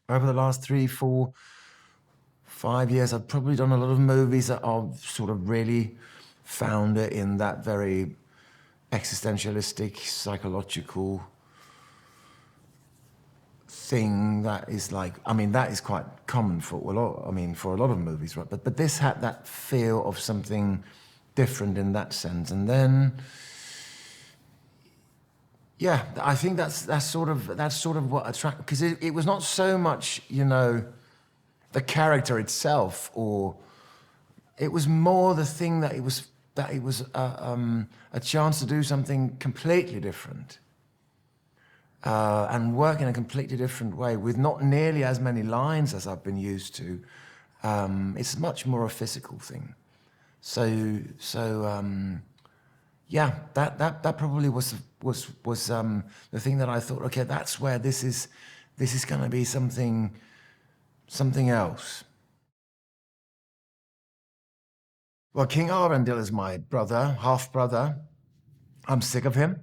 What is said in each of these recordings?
over the last 3, 4, 5 years, I've probably done a lot of movies that are sort of really found it in that very existentialistic, psychological thing that is like, I mean, that is quite common for a lot, I mean, for a lot of movies, right? But this had that feel of something different in that sense. And then, yeah, I think that's sort of what attracted, because it was not so much, you know, the character itself, or it was more the thing that it was a chance to do something completely different. And work in a completely different way with not nearly as many lines as I've been used to. It's much more a physical thing. Yeah, that probably was the thing that I thought, okay, that's where this is going to be something else. Well, King Arundel is my brother, half brother. I'm sick of him.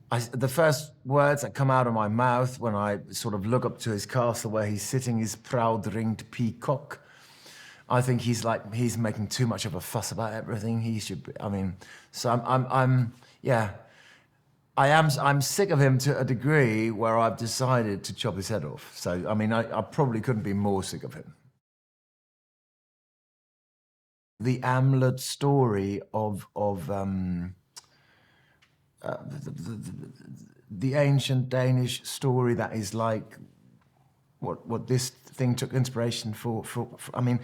The first words that come out of my mouth when I sort of look up to his castle where he's sitting is proud ringed peacock. I think he's making too much of a fuss about everything. He should be, I mean, so yeah, I'm sick of him to a degree where I've decided to chop his head off. So, I mean, I probably couldn't be more sick of him. The Amleth story of the ancient Danish story that is like what this thing took inspiration for. I mean,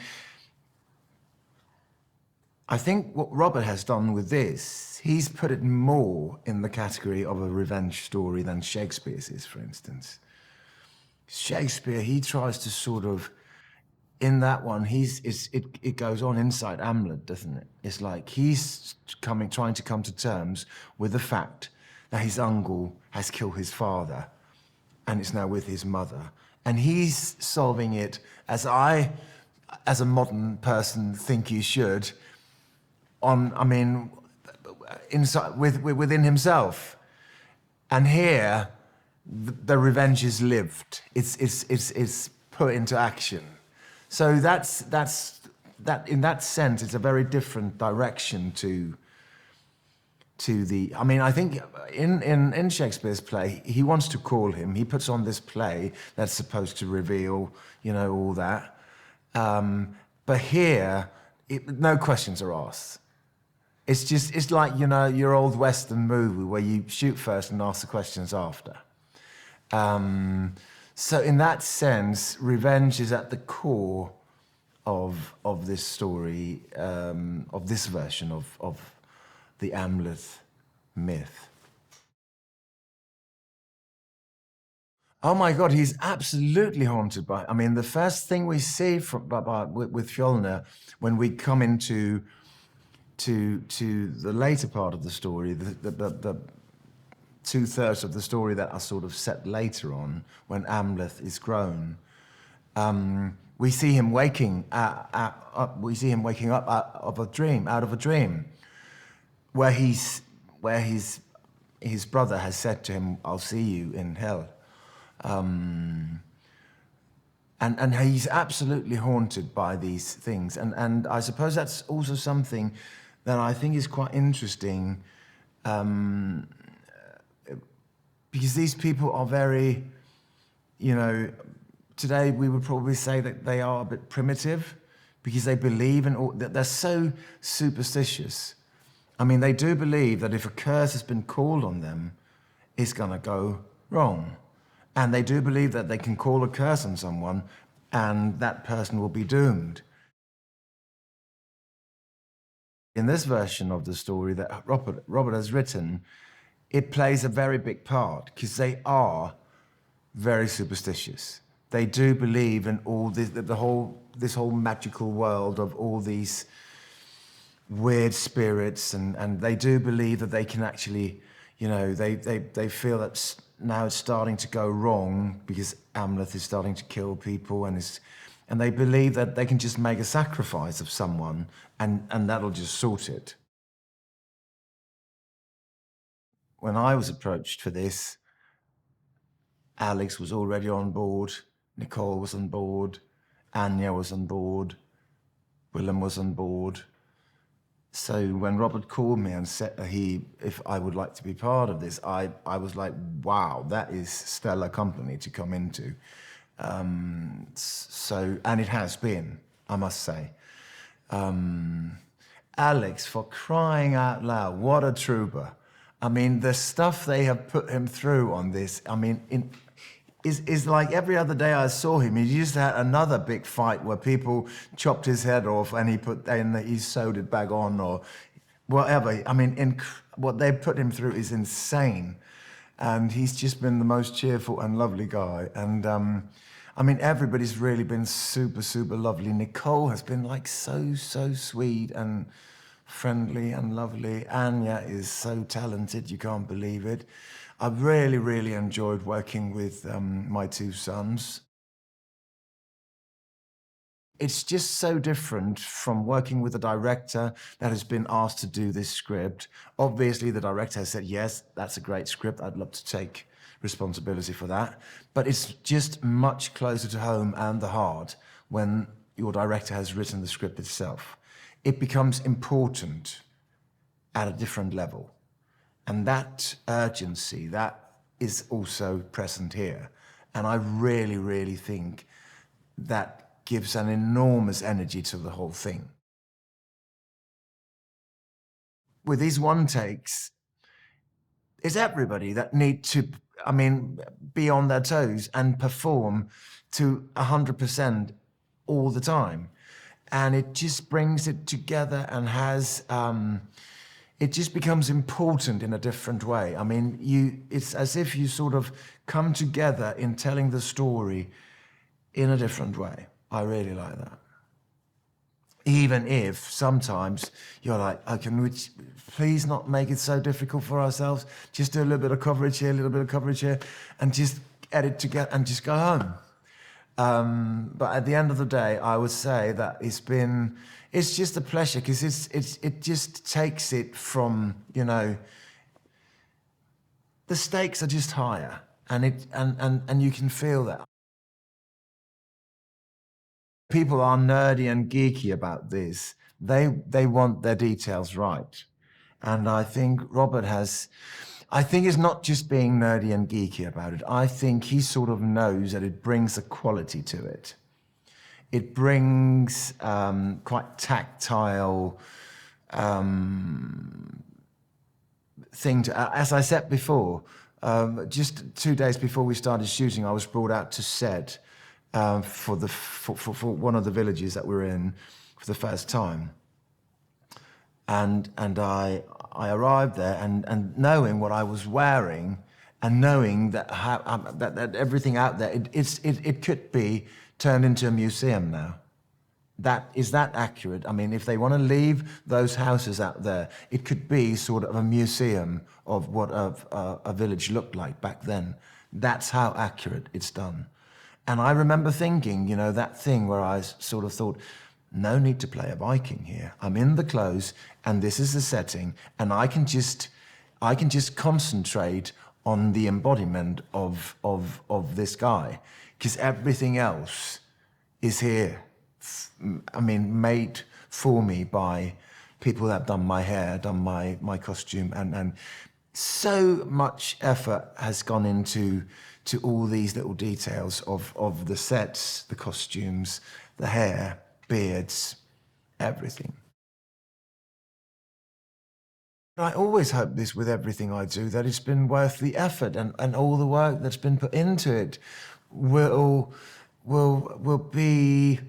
I think what Robert has done with this, he's put it more in the category of a revenge story than Shakespeare's is, for instance. Shakespeare, he tries to sort of, in that one, it goes on inside Amleth, doesn't it? It's like he's trying to come to terms with the fact that his uncle has killed his father and is now with his mother. And he's solving it as a modern person, think he should, inside, within himself. And here, the revenge is lived. It's put into action. So that in that sense, it's a very different direction to the. I mean, I think in Shakespeare's play, he wants to call him. He puts on this play that's supposed to reveal, you know, all that. But here, no questions are asked. It's like, you know, your old Western movie where you shoot first and ask the questions after. So in that sense, revenge is at the core of this story, of this version of the Amleth myth. Oh my God, he's absolutely haunted by. I mean, the first thing we see with Fjolnir when we come into the later part of the story, the 2/3 of the story that are sort of set later on when Amleth is grown, we see him waking up. We see him waking up out of a dream, where his brother has said to him, "I'll see you in hell," and he's absolutely haunted by these things. And I suppose that's also something that I think is quite interesting. Because these people are very, you know, today we would probably say that they are a bit primitive because they believe in all, they're so superstitious. I mean, they do believe that if a curse has been called on them, it's gonna go wrong. And they do believe that they can call a curse on someone and that person will be doomed. In this version of the story that Robert has written, it plays a very big part because they are very superstitious. They do believe in all this whole magical world of all these weird spirits, and they do believe that they can actually, you know, they feel that now it's starting to go wrong because Amleth is starting to kill people, and they believe that they can just make a sacrifice of someone and that'll just sort it. When I was approached for this, Alex was already on board, Nicole was on board, Anya was on board, William was on board. So when Robert called me and said if I would like to be part of this, I was like, wow, that is stellar company to come into. And it has been, I must say. Alex, for crying out loud, what a trooper. I mean, the stuff they have put him through on this, I mean, is like every other day I saw him, he just had another big fight where people chopped his head off and he sewed it back on or whatever. I mean, what they put him through is insane. And he's just been the most cheerful and lovely guy. And I mean, everybody's really been super, super lovely. Nicole has been like so sweet and friendly and lovely. Anya is so talented, you can't believe it. I've really, really enjoyed working with my two sons. It's just so different from working with a director that has been asked to do this script. Obviously, the director has said, yes, that's a great script. I'd love to take responsibility for that. But it's just much closer to home and the heart when your director has written the script itself. It becomes important at a different level. And that urgency, that is also present here. And I really, really think that gives an enormous energy to the whole thing. With these one takes, it's everybody that need to, I mean, be on their toes and perform to 100% all the time. And it just brings it together and has, it just becomes important in a different way. I mean, it's as if you sort of come together in telling the story in a different way. I really like that. Even if sometimes you're like, oh, can we please not make it so difficult for ourselves? Just do a little bit of coverage here, a little bit of coverage here, and just edit together and just go home. But at the end of the day, I would say that it's just a pleasure because it just takes it from, you know, the stakes are just higher and you can feel that. People are nerdy and geeky about this. They want their details right. And I think Robert I think it's not just being nerdy and geeky about it. I think he sort of knows that it brings a quality to it. It brings quite tactile thing to, as I said before, just 2 days before we started shooting, I was brought out to set for one of the villages that we're in for the first time. And I arrived there and knowing what I was wearing and knowing that that everything out there, it could be turned into a museum now. Is that accurate? I mean, if they want to leave those houses out there, it could be sort of a museum of what a village looked like back then. That's how accurate it's done. And I remember thinking, you know, that thing where I sort of thought, no need to play a Viking here. I'm in the clothes and this is the setting and I can just concentrate on the embodiment of this guy because everything else is here. I mean, made for me by people that have done my hair, done my costume and so much effort has gone into all these little details of the sets, the costumes, the hair, beards, everything. I always hope this with everything I do, that it's been worth the effort and all the work that's been put into it will be...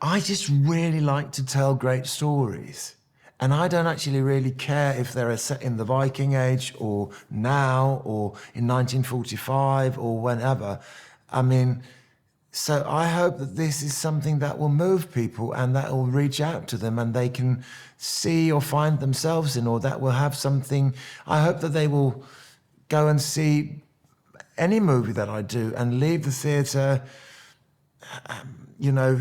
I just really like to tell great stories. And I don't actually really care if they're set in the Viking Age or now or in 1945 or whenever. I mean, so I hope that this is something that will move people and that will reach out to them and they can see or find themselves in, or that will have something. I hope that they will go and see any movie that I do and leave the theatre, you know,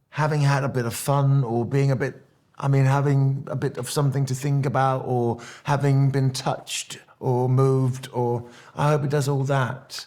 having had a bit of fun or being a bit I mean, having a bit of something to think about, or having been touched or moved, or I hope it does all that.